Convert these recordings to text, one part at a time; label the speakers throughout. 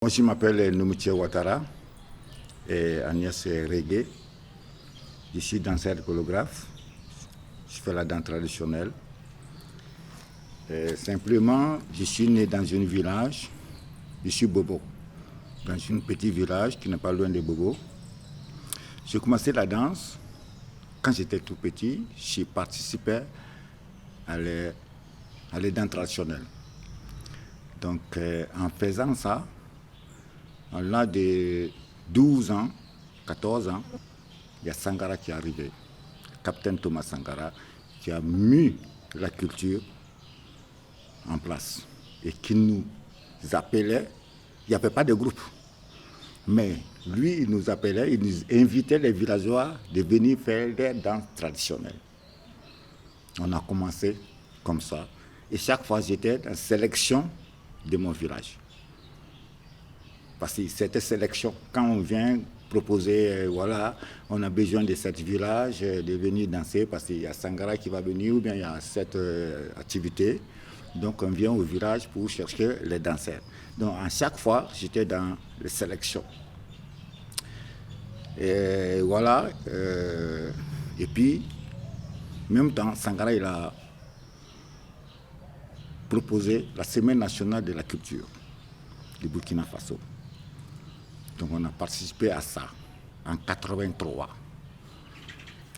Speaker 1: Moi, je m'appelle Noumoutia Ouattara et Agnès Reggae. Je suis danseur chorégraphe. Je fais la danse traditionnelle. Et simplement, je suis né dans un village. Je suis Bobo. Dans un petit village qui n'est pas loin de Bobo. J'ai commencé la danse quand j'étais tout petit. J'ai participé à les danses traditionnelles. Donc, en faisant ça, à l'âge de 12 ans, 14 ans, il y a Sankara qui est arrivé, Capitaine Thomas Sankara, qui a mis la culture en place et qui nous appelait. Il n'y avait pas de groupe, mais lui, il nous appelait, il nous invitait les villageois de venir faire des danses traditionnelles. On a commencé comme ça, et chaque fois j'étais dans la sélection de mon village. Parce que c'était sélection. Quand on vient proposer, voilà, on a besoin de cet village, de venir danser, parce qu'il y a Sankara qui va venir, ou bien il y a cette activité. Donc on vient au village pour chercher les danseurs. Donc à chaque fois, j'étais dans les sélections. Et voilà. Et puis, en même temps, Sankara, il a proposé la Semaine nationale de la culture du Burkina Faso. Donc on a participé à ça en 83.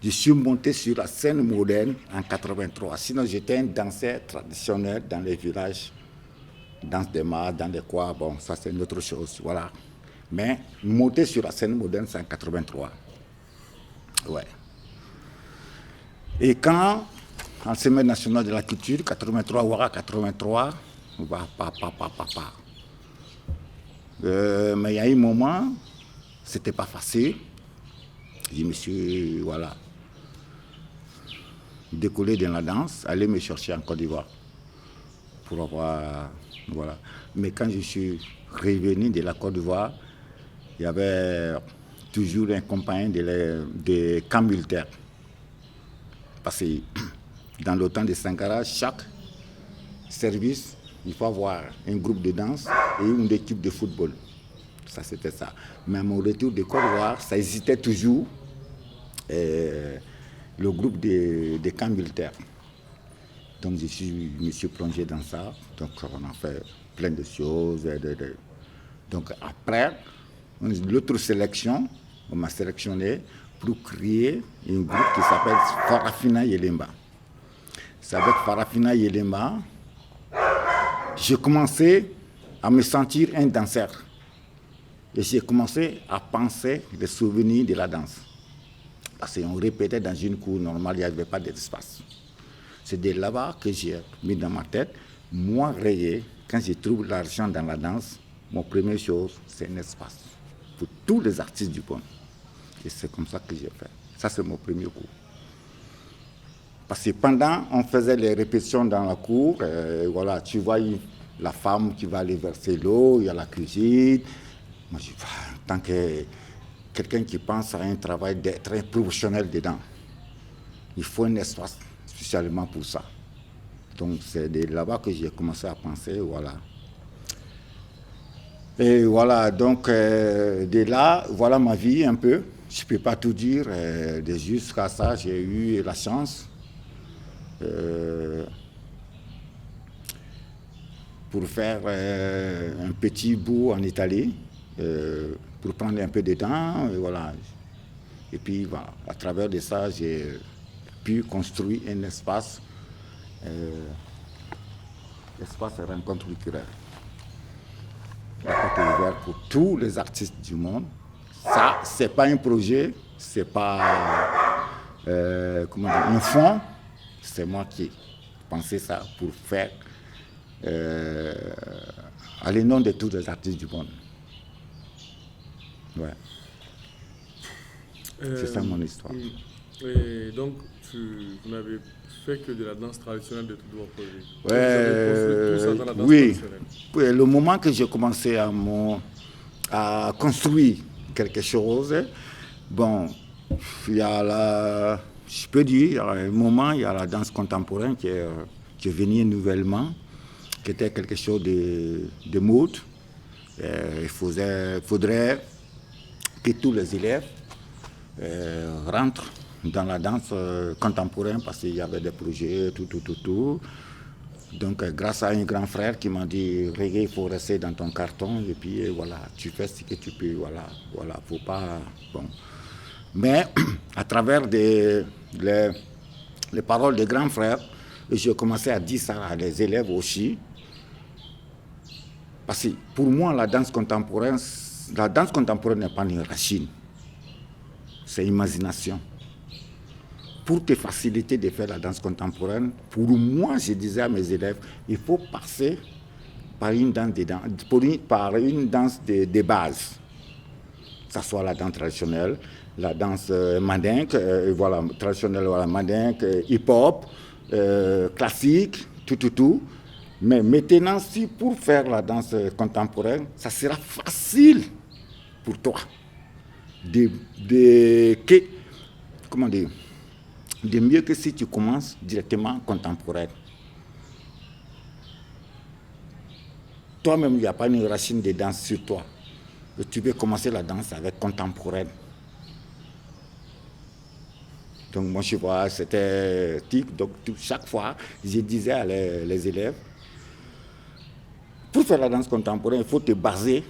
Speaker 1: Je suis monté sur la scène moderne en 83. Sinon j'étais un danseur traditionnel dans les villages, dans des mares, dans des quoi, bon ça c'est une autre chose, voilà. Mais monter sur la scène moderne c'est en 83. Ouais. Et quand, en Semaine nationale de la culture, 83, Ouara 83, mais il y a un moment, c'était pas facile. Je me suis, voilà, décollé dans la danse, aller me chercher en Côte d'Ivoire pour avoir, voilà. Mais quand je suis revenu de la Côte d'Ivoire, il y avait toujours un compagnon des camps militaires. Parce que dans le temps de Sankara, chaque service, il faut avoir un groupe de danse et une équipe de football. Ça, c'était ça. Mais à mon retour de Côte d'Ivoire, ça hésitait toujours le groupe des camps militaires. Donc, je me suis plongé dans ça. Donc, on a fait plein de choses. Donc, après, l'autre sélection, on m'a sélectionné pour créer un groupe qui s'appelle Farafina Yelemba. C'est avec Farafina Yelemba j'ai commencé à me sentir un danseur. Et j'ai commencé à penser les souvenirs de la danse. Parce qu'on répétait dans une cour normale, il n'y avait pas d'espace. C'est de là-bas que j'ai mis dans ma tête, moi, Reggae, quand je trouve l'argent dans la danse, mon première chose, c'est un espace pour tous les artistes du monde. Et c'est comme ça que j'ai fait. Ça, c'est mon premier coup. Parce que pendant, on faisait les répétitions dans la cour, voilà, tu vois la femme qui va aller verser l'eau, il y a la cuisine. Moi, je dis, tant que quelqu'un qui pense à un travail d'être un professionnel dedans, il faut un espace spécialement pour ça. Donc, c'est de là-bas que j'ai commencé à penser, voilà. Et voilà, donc, de là, voilà ma vie un peu. Je ne peux pas tout dire. Jusqu'à ça, j'ai eu la chance pour faire un petit bout en Italie, pour prendre un peu de temps, et voilà. Et puis, voilà, à travers de ça, j'ai pu construire un espace rencontre culturelle. La porte est ouverte pour tous les artistes du monde. Ça, c'est pas un projet, c'est pas un fonds. C'est moi qui ai pensé ça pour faire à l'nom de tous les artistes du monde. Ouais. C'est ça mon histoire.
Speaker 2: Et donc, vous n'avez fait que de la danse traditionnelle de tous vos projets.
Speaker 1: Ouais,
Speaker 2: tout ça dans la danse
Speaker 1: oui.
Speaker 2: traditionnelle.
Speaker 1: Oui, le moment que j'ai commencé à construire quelque chose, bon, il y a je peux dire, à un moment, il y a la danse contemporaine qui est venue nouvellement, qui était quelque chose de mode. Il faudrait que tous les élèves rentrent dans la danse contemporaine parce qu'il y avait des projets, tout. Donc, grâce à un grand frère qui m'a dit, reggae, il faut rester dans ton carton et puis voilà, tu fais ce que tu peux, voilà, faut pas, bon. Mais à travers les paroles des grands frères, j'ai commencé à dire ça à des élèves aussi. Parce que pour moi, la danse contemporaine n'est pas une racine, c'est imagination. Pour te faciliter de faire la danse contemporaine, pour moi, je disais à mes élèves, il faut passer par une danse de base. Que ce soit la danse traditionnelle, la danse mandingue, traditionnelle, mandingue, hip-hop, classique, tout. Mais maintenant, si pour faire la danse contemporaine, ça sera facile pour toi de mieux que si tu commences directement contemporaine. Toi-même, il n'y a pas une racine de danse sur toi. Tu peux commencer la danse avec contemporaine. Donc moi, je vois, c'était type. Donc chaque fois, je disais à les élèves, pour faire la danse contemporaine, il faut te baser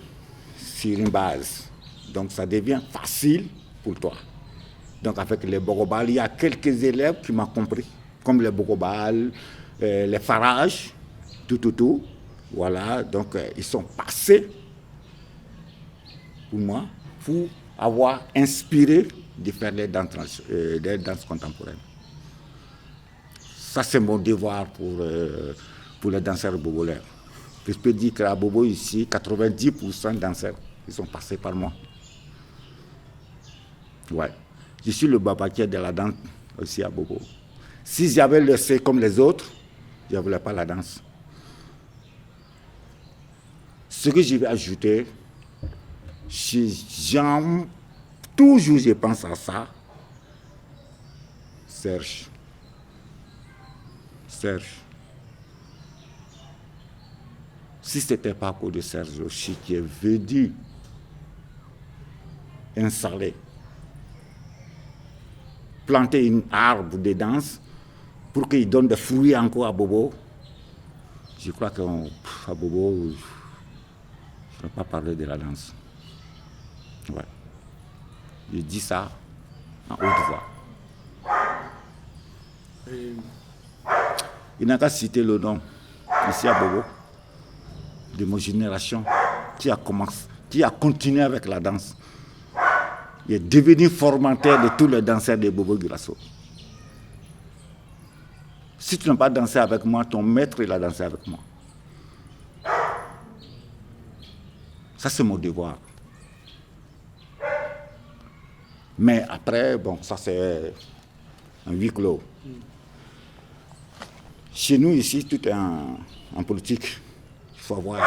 Speaker 1: sur une base. Donc ça devient facile pour toi. Donc avec les bogobal, il y a quelques élèves qui m'ont compris, comme les bogobal, les farages, tout. Voilà, donc ils sont passés pour moi, pour avoir inspiré de faire des danses contemporaines. Ça, c'est mon devoir pour les danseurs bobolaires. Je peux dire qu'à Bobo, ici, 90% de danseurs, ils sont passés par moi. Ouais. Je suis le babaquier de la danse aussi à Bobo. Si j'avais laissé comme les autres, je ne voulais pas la danse. Ce que je vais ajouter, toujours je pense à ça, Serge. Si ce n'était pas pour de Serge aussi qui est venu installer, planter un arbre de danse pour qu'il donne des fruits encore à Bobo, je crois qu'à Bobo, je ne vais pas parler de la danse. Ouais. Je dis ça en haute voix. Il n'a qu'à citer le nom, ici à Bobo, de mon génération, qui a continué avec la danse. Il est devenu formateur de tous les danseurs de Bobo Dioulasso. Si tu n'as pas dansé avec moi, ton maître, il a dansé avec moi. Ça, c'est mon devoir. Mais après, bon, ça c'est un huis clos. Chez nous, ici, tout est en politique. Il faut avoir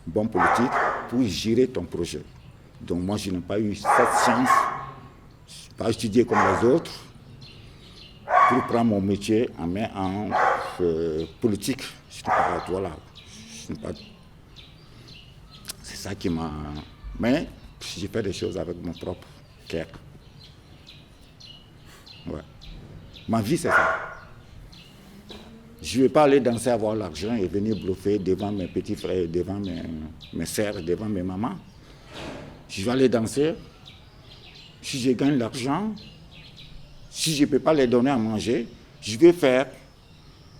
Speaker 1: une bonne politique pour gérer ton projet. Donc moi, je n'ai pas eu cette chance. Je n'ai pas étudié comme les autres pour prendre mon métier en main en politique. C'est ça qui m'a... Mais j'ai fait des choses avec mon propre cœur. Ouais. Ma vie, c'est ça. Je ne vais pas aller danser, avoir l'argent et venir bluffer devant mes petits frères, devant mes sœurs, devant mes mamans. Je vais aller danser. Si je gagne l'argent, si je ne peux pas les donner à manger, je vais faire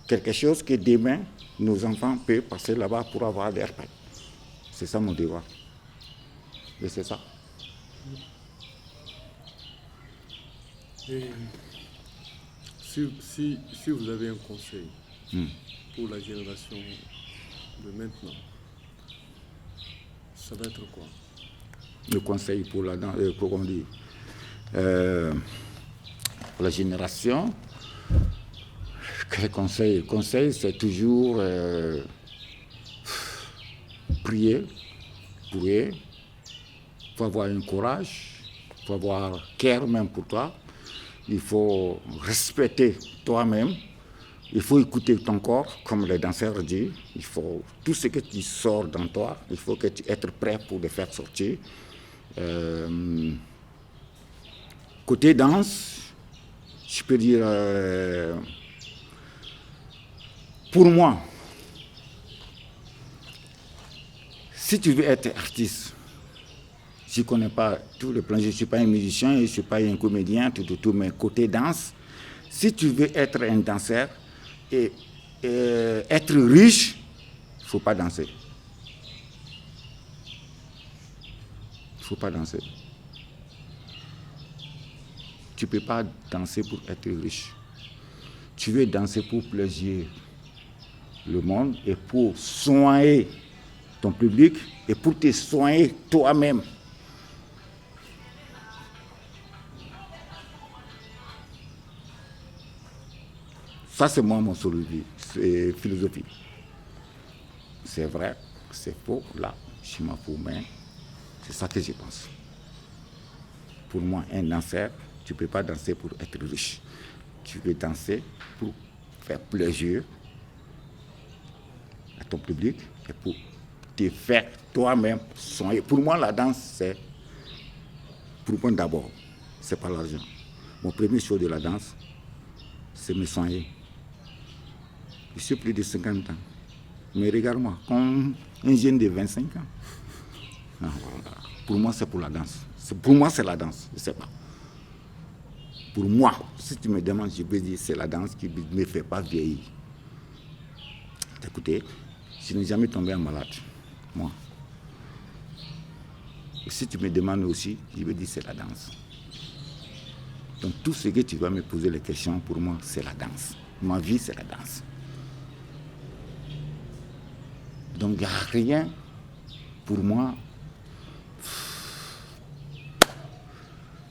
Speaker 1: quelque chose que demain, nos enfants peuvent passer là-bas pour avoir des repas. C'est ça mon devoir. Et c'est ça.
Speaker 2: Et si vous avez un conseil pour la génération de maintenant, ça va être quoi?
Speaker 1: Le conseil pour la génération, quel conseil? Le conseil, c'est toujours prier. Il faut avoir un courage, il faut avoir cœur même pour toi. Il faut respecter toi-même Il faut écouter ton corps, comme les danseurs disent. Il faut, tout ce que tu sors dans toi, il faut que tu être prêt pour le faire sortir. Côté danse, je peux dire, pour moi, si tu veux être artiste, je ne connais pas tout le plan, je ne suis pas un musicien, je ne suis pas un comédien, tout, mais côté danse, si tu veux être un danseur et être riche, il ne faut pas danser. Il ne faut pas danser. Tu ne peux pas danser pour être riche. Tu veux danser pour plaisir le monde et pour soigner ton public et pour te soigner toi-même. Ça, c'est moi, mon philosophie. C'est vrai, c'est faux, là, je m'en fous, mais c'est ça que je pense. Pour moi, un danseur, tu ne peux pas danser pour être riche. Tu veux danser pour faire plaisir à ton public et pour te faire toi-même soigner. Pour moi, la danse, c'est, pour moi d'abord, c'est pas l'argent. Mon premier choix de la danse, c'est me soigner. Je suis plus de 50 ans. Mais regarde-moi, comme un jeune de 25 ans. Non, pour moi, c'est pour la danse. Pour moi, c'est la danse. Je ne sais pas. Pour moi, si tu me demandes, je peux dire c'est la danse qui ne me fait pas vieillir. Écoutez, je n'ai jamais tombé en malade, moi. Et si tu me demandes aussi, je veux dire c'est la danse. Donc tout ce que tu vas me poser les questions, pour moi, c'est la danse. Ma vie, c'est la danse. Donc il n'y a rien pour moi.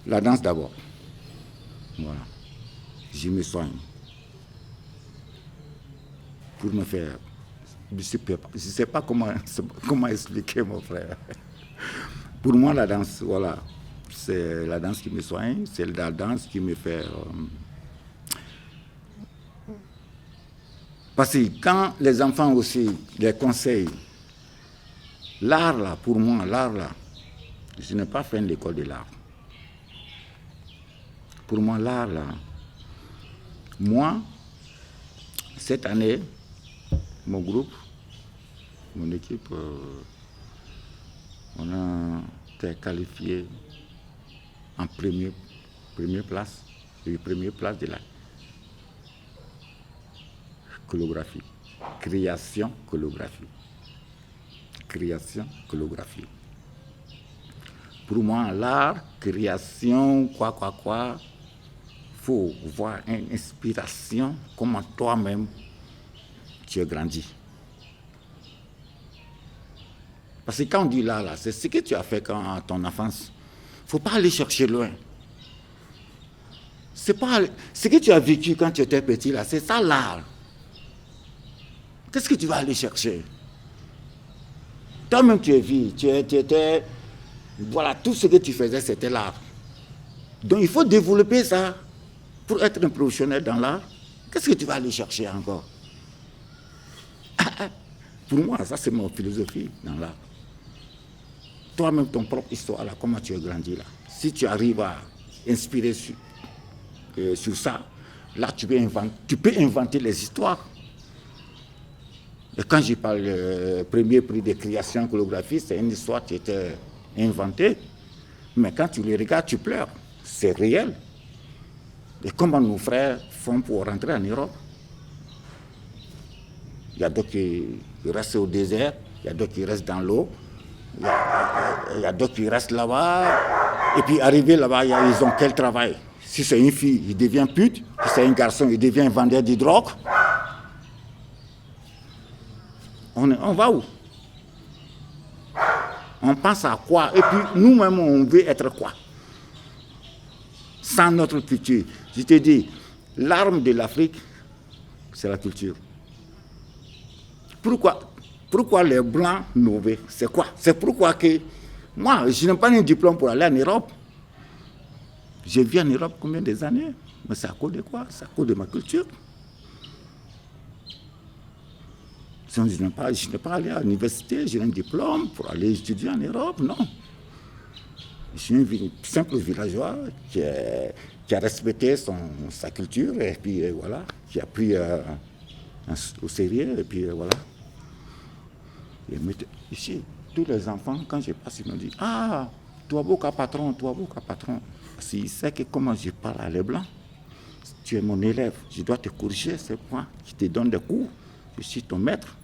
Speaker 1: La danse d'abord. Voilà. Je me soigne. Pour me faire. Je ne sais pas comment expliquer, mon frère. Pour moi, la danse, voilà. C'est la danse qui me soigne, c'est la danse qui me fait. Parce que quand les enfants aussi les conseillent, l'art là, pour moi, l'art là, je n'ai pas fait l'école de l'art. Pour moi, l'art là, moi, cette année, mon groupe, mon équipe, on a été qualifié en première place, première place de la chorégraphie, création chorégraphie. Pour moi, l'art, création, quoi, faut voir une inspiration, comment toi-même tu as grandi. Parce que quand on dit là, c'est ce que tu as fait à ton enfance. Il ne faut pas aller chercher loin. C'est pas ce que tu as vécu quand tu étais petit, là, c'est ça l'art. Qu'est-ce que tu vas aller chercher? Toi-même, tu es vie, tu étais. Voilà, tout ce que tu faisais, c'était l'art. Donc, il faut développer ça pour être un professionnel dans l'art. Qu'est-ce que tu vas aller chercher encore? Pour moi, ça, c'est mon philosophie dans l'art. Toi-même, ton propre histoire, là, comment tu as grandi, là. Si tu arrives à inspirer sur ça, là, tu peux inventer les histoires. Et quand je parle premier prix de création chorégraphie, c'est une histoire qui était inventée. Mais quand tu les regardes, tu pleures. C'est réel. Et comment nos frères font pour rentrer en Europe? Il y a d'autres qui restent au désert, il y a d'autres qui restent dans l'eau, il y a d'autres qui restent là-bas. Et puis arrivés là-bas, ils ont quel travail? Si c'est une fille, il devient pute. Si c'est un garçon, il devient vendeur de drogue. On va où? On pense à quoi? Et puis nous-mêmes, on veut être quoi? Sans notre culture. Je te dis, l'arme de l'Afrique, c'est la culture. Pourquoi les Blancs nous veulent? C'est quoi? C'est pourquoi que moi, je n'ai pas un diplôme pour aller en Europe. Je vis en Europe combien des années? Mais c'est à cause de quoi? C'est à cause de ma culture. Je n'ai pas allé à l'université, j'ai un diplôme pour aller étudier en Europe, non. Je suis un simple villageois qui a respecté sa culture et puis voilà, qui a pris au sérieux et puis voilà. Et ici, tous les enfants, quand je passe, ils me disent « Ah, toi beau qu'à patron, toi beau qu'à patron ». Parce qu'ils savent que comment je parle à les blancs. Tu es mon élève, je dois te corriger, c'est moi qui te donne des coups, je suis ton maître.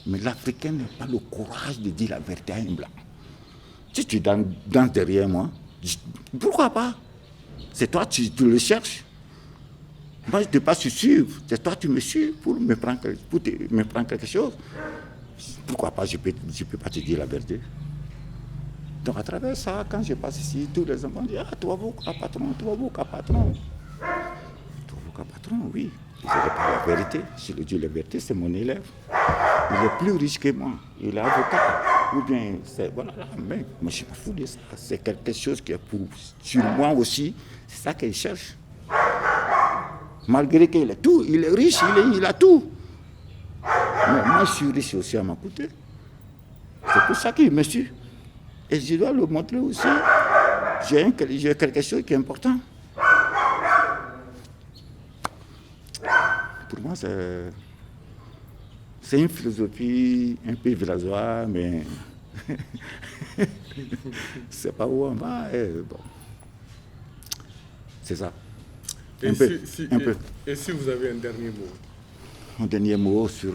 Speaker 1: Mais l'Africain n'a pas le courage de dire la vérité à un blanc. Si tu danses derrière moi, pourquoi pas? C'est toi, tu le cherches. Moi, je ne t'ai pas su suivre. C'est toi, tu me suis pour me prendre quelque chose. Pourquoi pas? Je ne peux pas te dire la vérité. Donc, à travers ça, quand je passe ici, tous les enfants disent « Ah, toi, beau qu'à patron, toi, beau qu'à patron. » Toi, beau qu'à patron, oui. Je ne dirais pas la vérité. Je lui dis la vérité, c'est mon élève. Il est plus riche que moi. Il est avocat. Ou bien, c'est voilà, mais moi, je m'en fous de ça. C'est quelque chose qui est sur moi aussi. C'est ça qu'il cherche. Malgré qu'il est tout, il est riche, il a tout. Mais moi, je suis riche aussi à mon côté. C'est pour ça qu'il me suit. Et je dois le montrer aussi. J'ai quelque chose qui est important. Pour moi, c'est une philosophie un peu villageoise, mais c'est pas où on va. Bon. C'est ça.
Speaker 2: Et si vous avez un dernier mot?
Speaker 1: Un dernier mot sur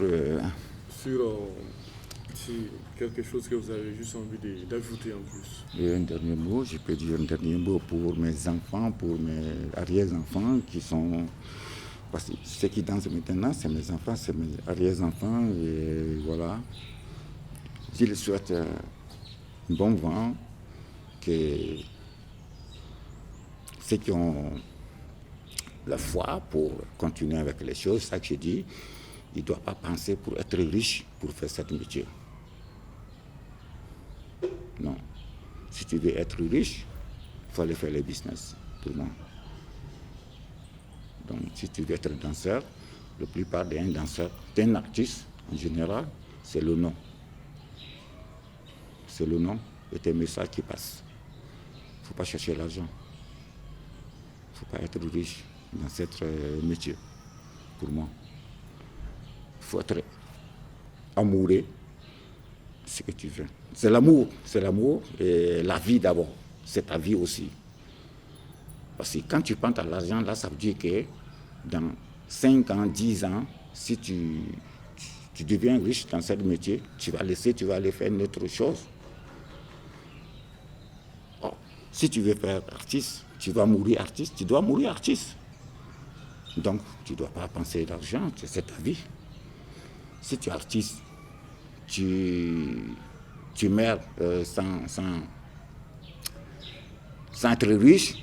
Speaker 2: quelque chose que vous avez juste envie d'ajouter en plus.
Speaker 1: Et un dernier mot, je peux dire un dernier mot pour mes enfants, pour mes arrière-enfants qui sont... Parce que ceux qui dansent maintenant, c'est mes enfants, c'est mes arrière-enfants, et voilà. Je leur souhaite un bon vent, que ceux qui ont la foi pour continuer avec les choses, c'est ça que je dis, ils ne doivent pas penser pour être riche pour faire ce métier. Non. Si tu veux être riche, il faut aller faire le business, pour moi. Donc, si tu veux être danseur, la plupart des danseurs, d'un artiste en général, c'est le nom. C'est le nom et tes messages qui passent. Il ne faut pas chercher l'argent. Il ne faut pas être riche dans ce métier, pour moi. Il faut être amoureux de ce que tu veux. C'est l'amour et la vie d'abord. C'est ta vie aussi. Parce que quand tu penses à l'argent, là, ça veut dire que dans 5 ans, 10 ans, si tu deviens riche dans ce métier, tu vas aller faire une autre chose. Oh, si tu veux faire artiste, tu vas mourir artiste, tu dois mourir artiste. Donc, tu ne dois pas penser à l'argent, c'est ta vie. Si tu es artiste, tu meurs sans être riche,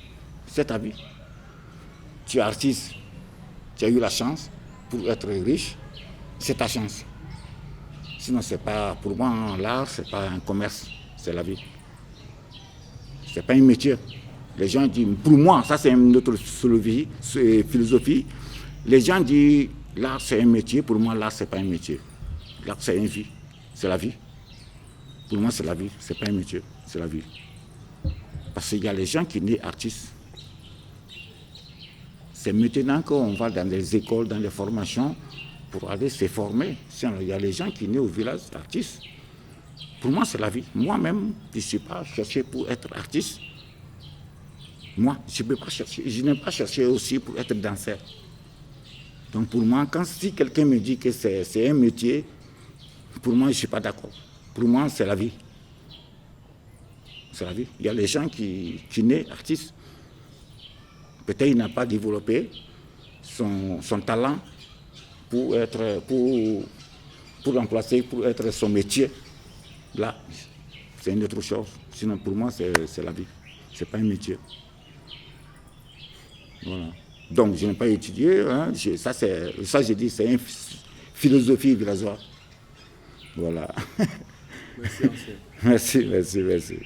Speaker 1: c'est ta vie. Tu es artiste, tu as eu la chance pour être riche, c'est ta chance. Sinon, c'est pas, pour moi, l'art, c'est pas un commerce, c'est la vie. C'est pas un métier. Les gens disent, pour moi, ça c'est une autre philosophie. Les gens disent, l'art c'est un métier, pour moi, l'art c'est pas un métier. L'art c'est une vie, c'est la vie. Pour moi, c'est la vie, c'est pas un métier, c'est la vie. Parce qu'il y a les gens qui naissent artistes. C'est maintenant qu'on va dans les écoles, dans les formations, pour aller se former. Il y a les gens qui naissent au village artistes. Pour moi, c'est la vie. Moi-même, je ne suis pas cherché pour être artiste. Moi, je n'ai pas cherché aussi pour être danseur. Donc pour moi, si quelqu'un me dit que c'est un métier, pour moi, je ne suis pas d'accord. Pour moi, c'est la vie. C'est la vie. Il y a les gens qui naissent artistes. Peut-être qu'il n'a pas développé son talent pour remplacer, pour être son métier. Là, c'est une autre chose. Sinon, pour moi, c'est la vie. Ce n'est pas un métier. Voilà. Donc, je n'ai pas étudié. Hein. Ça, je dis, c'est une philosophie villageoise. Voilà.
Speaker 2: Merci, Ancien.
Speaker 1: Merci.